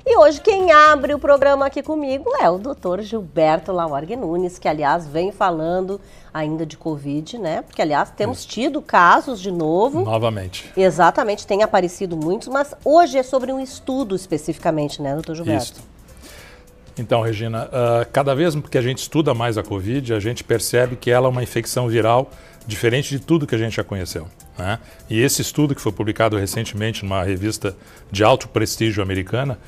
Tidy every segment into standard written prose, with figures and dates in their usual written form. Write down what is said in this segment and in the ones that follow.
E hoje quem abre o programa aqui comigo é o Dr. Gilberto Laorgue Nunes, que aliás vem falando ainda de Covid, né? Porque aliás temos tido casos de novo. Novamente. Exatamente, tem aparecido muitos, mas hoje é sobre um estudo especificamente, né, Dr. Gilberto? Isso. Então, Regina, cada vez que a gente estuda mais a Covid, a gente percebe que ela é uma infecção viral diferente de tudo que a gente já conheceu, né? E esse estudo que foi publicado recentemente numa revista de alto prestígio americana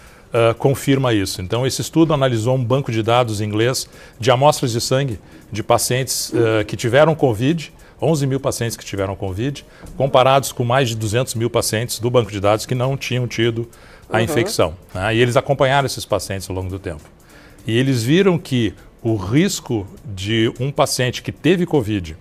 confirma isso. Então, esse estudo analisou um banco de dados em inglês de amostras de sangue de pacientes que tiveram Covid, 11 mil pacientes que tiveram Covid, comparados com mais de 200 mil pacientes do banco de dados que não tinham tido a infecção, né? E eles acompanharam esses pacientes ao longo do tempo. E eles viram que o risco de um paciente que teve Covid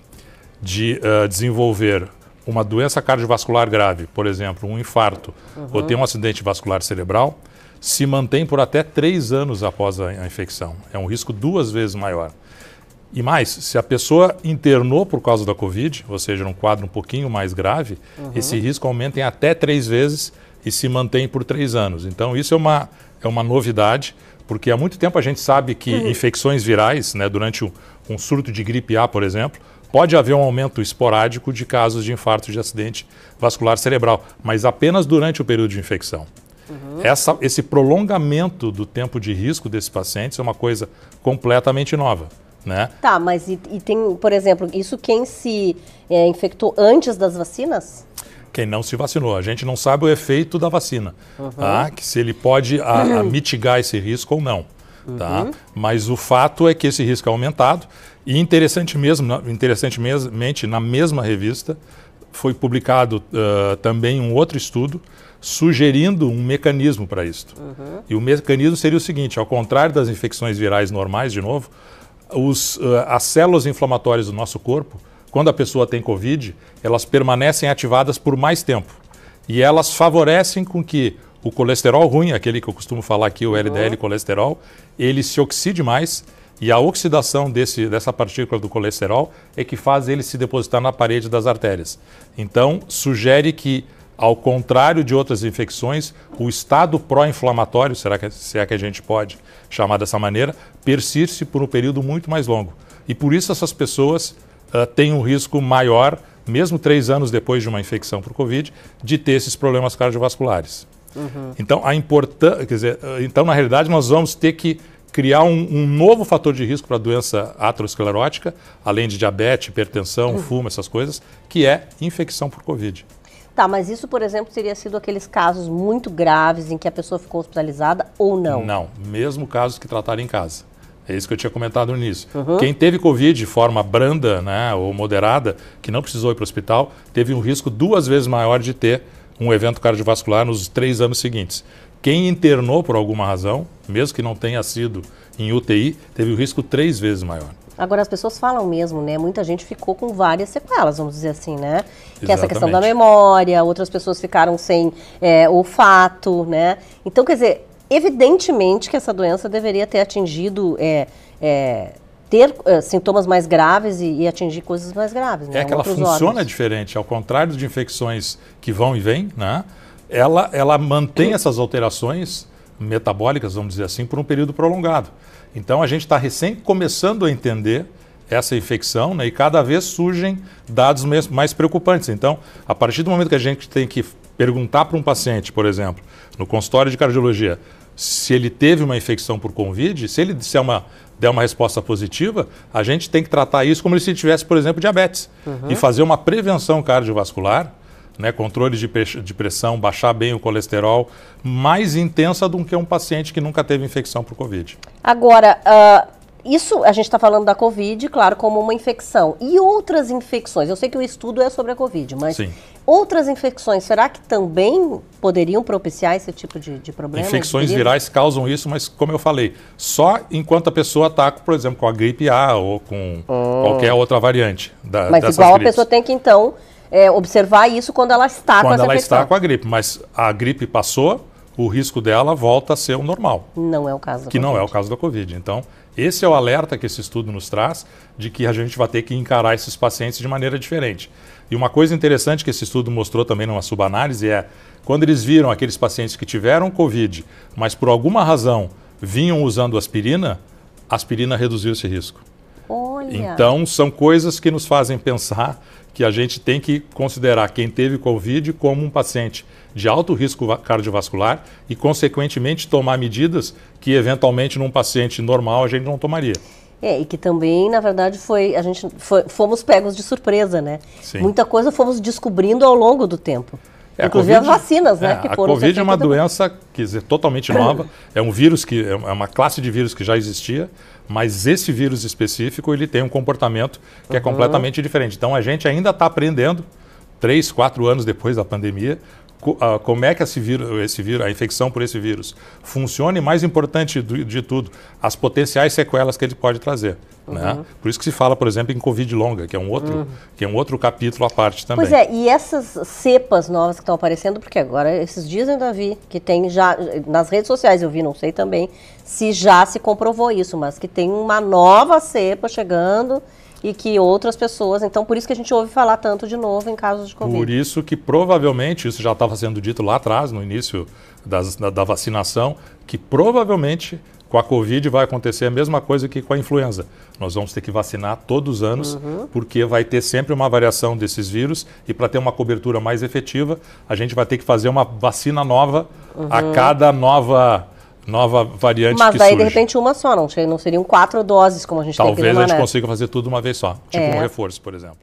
de desenvolver uma doença cardiovascular grave, por exemplo, um infarto ou ter um acidente vascular cerebral, se mantém por até 3 anos após a infecção. É um risco 2 vezes maior. E mais, se a pessoa internou por causa da Covid, ou seja, num quadro um pouquinho mais grave, esse risco aumenta em até 3 vezes e se mantém por 3 anos. Então, isso é uma novidade, porque há muito tempo a gente sabe que infecções virais, né, durante um surto de gripe A, por exemplo, pode haver um aumento esporádico de casos de infarto de acidente vascular cerebral, mas apenas durante o período de infecção. Esse prolongamento do tempo de risco desses pacientes é uma coisa completamente nova, né? Tá, mas e tem, por exemplo, isso quem se infectou antes das vacinas? Quem não se vacinou. A gente não sabe o efeito da vacina, tá? Que se ele pode mitigar esse risco ou não. Tá? Mas o fato é que esse risco é aumentado e interessantemente, na mesma revista, foi publicado também um outro estudo sugerindo um mecanismo para isso. E o mecanismo seria o seguinte: ao contrário das infecções virais normais, de novo, as células inflamatórias do nosso corpo, quando a pessoa tem Covid, elas permanecem ativadas por mais tempo. E elas favorecem com que o colesterol ruim, aquele que eu costumo falar aqui, o LDL colesterol, ele se oxide mais, e a oxidação dessa partícula do colesterol é que faz ele se depositar na parede das artérias. Então, sugere que, ao contrário de outras infecções, o estado pró-inflamatório, se é que a gente pode chamar dessa maneira, persiste por um período muito mais longo. E por isso essas pessoas têm um risco maior, mesmo 3 anos depois de uma infecção por Covid, de ter esses problemas cardiovasculares. Então, então, na realidade, nós vamos ter que criar um novo fator de risco para a doença aterosclerótica, além de diabetes, hipertensão, fumo, essas coisas, que é infecção por Covid. Tá, mas isso, por exemplo, teria sido aqueles casos muito graves em que a pessoa ficou hospitalizada ou não? Não, mesmo casos que trataram em casa. É isso que eu tinha comentado no início. Quem teve Covid de forma branda, né, ou moderada, que não precisou ir para o hospital, teve um risco 2 vezes maior de ter um evento cardiovascular nos 3 anos seguintes. Quem internou por alguma razão, mesmo que não tenha sido em UTI, teve o risco 3 vezes maior. Agora, as pessoas falam mesmo, né? Muita gente ficou com várias sequelas, vamos dizer assim, né? Que é essa questão da memória, outras pessoas ficaram sem olfato, né? Então, quer dizer, evidentemente que essa doença deveria ter atingido, ter sintomas mais graves e atingir coisas mais graves, né? É que ela funciona diferente, ao contrário de infecções que vão e vêm, né? Ela mantém essas alterações metabólicas, vamos dizer assim, por um período prolongado. Então, a gente está recém começando a entender essa infecção, né, e cada vez surgem dados mais preocupantes. Então, a partir do momento que a gente tem que perguntar para um paciente, por exemplo, no consultório de cardiologia, se ele teve uma infecção por Covid, se ele der uma resposta positiva, a gente tem que tratar isso como se ele tivesse, por exemplo, diabetes. E fazer uma prevenção cardiovascular, né, controle de pressão, baixar bem o colesterol, mais intensa do que um paciente que nunca teve infecção por Covid. Agora, isso a gente está falando da Covid, claro, como uma infecção. E outras infecções? Eu sei que o estudo é sobre a Covid, mas Sim. Outras infecções, será que também poderiam propiciar esse tipo de problema? Infecções virais causam isso, mas como eu falei, só enquanto a pessoa está, por exemplo, com a gripe A ou com qualquer outra variante Mas igual gripes. A pessoa tem que, então, observar isso quando ela está com essa infecção. Quando ela está com a gripe, mas a gripe passou, o risco dela volta a ser o normal. Não é o caso da Covid. Que não é o caso da Covid. Então, esse é o alerta que esse estudo nos traz, de que a gente vai ter que encarar esses pacientes de maneira diferente. E uma coisa interessante que esse estudo mostrou também numa subanálise é Quando eles viram aqueles pacientes que tiveram Covid, mas por alguma razão vinham usando aspirina, a aspirina reduziu esse risco. Olha. Então, são coisas que nos fazem pensar que a gente tem que considerar quem teve Covid como um paciente de alto risco cardiovascular e, consequentemente, tomar medidas que, eventualmente, num paciente normal, a gente não tomaria. E que também, na verdade, fomos pegos de surpresa, né? Sim. Muita coisa fomos descobrindo ao longo do tempo. Inclusive as vacinas, né? A Covid é uma doença, quer dizer, totalmente nova. É um vírus que é uma classe de vírus que já existia, mas esse vírus específico ele tem um comportamento que é completamente diferente. Então a gente ainda está aprendendo, 3, 4 anos depois da pandemia, como é que esse vírus, a infecção por esse vírus funciona e, mais importante de tudo, as potenciais sequelas que ele pode trazer. Né? Por isso que se fala, por exemplo, em Covid longa, que é um outro capítulo à parte também. Pois é, e essas cepas novas que estão aparecendo, porque agora, esses dias eu ainda vi que tem já, nas redes sociais eu vi, não sei também, se já se comprovou isso, mas que tem uma nova cepa chegando e que outras pessoas, então por isso que a gente ouve falar tanto de novo em casos de Covid. Por isso que provavelmente, isso já estava sendo dito lá atrás, no início da vacinação, que provavelmente com a Covid vai acontecer a mesma coisa que com a influenza. Nós vamos ter que vacinar todos os anos, porque vai ter sempre uma variação desses vírus e para ter uma cobertura mais efetiva, a gente vai ter que fazer uma vacina nova a cada nova variante que surge. Mas daí, de repente, uma só, não seriam 4 doses, como a gente tem aqui no Mané. Talvez a gente consiga fazer tudo uma vez só, tipo um reforço, por exemplo.